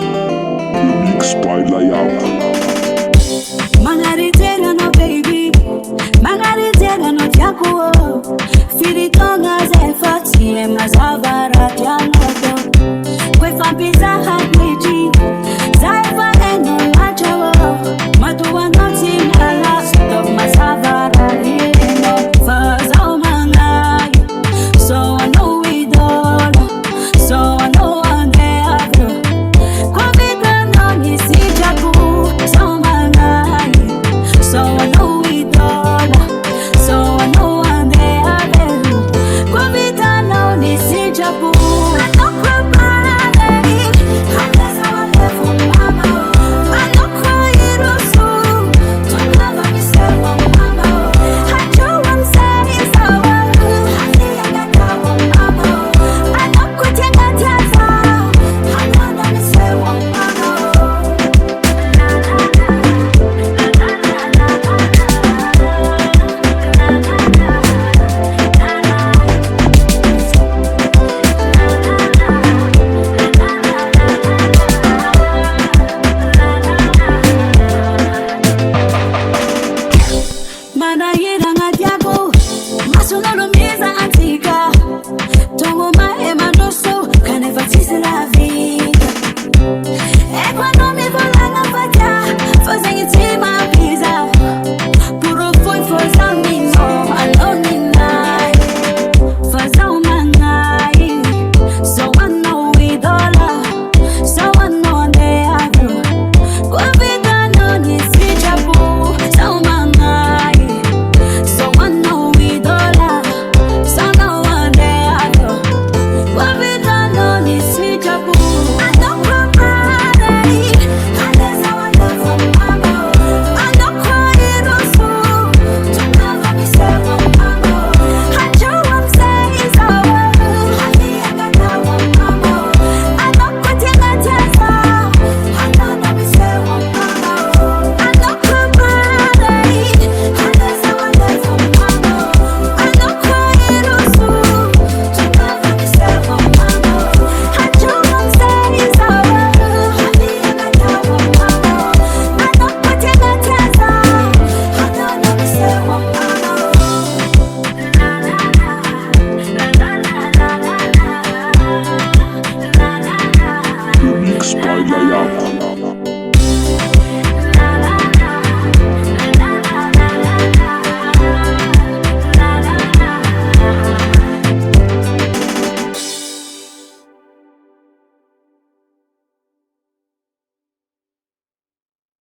REMIX by LYAP. Mangaritera no baby, mangaritera no jaco. Filitonga zefati MAZAVA radianoto. Kwe fampiza hakmeji, zaiva eno lacho. Matuwa noti ala stop MAZAVA radiano. Faza mangai, so I know we don't, so I know I'm there. Kwa vita nani si jabu, so mangai, so I know we don't, so I know I'm there. Kwa vita nani si jabu. Mana yera ngadiago, masunolo mieza antika.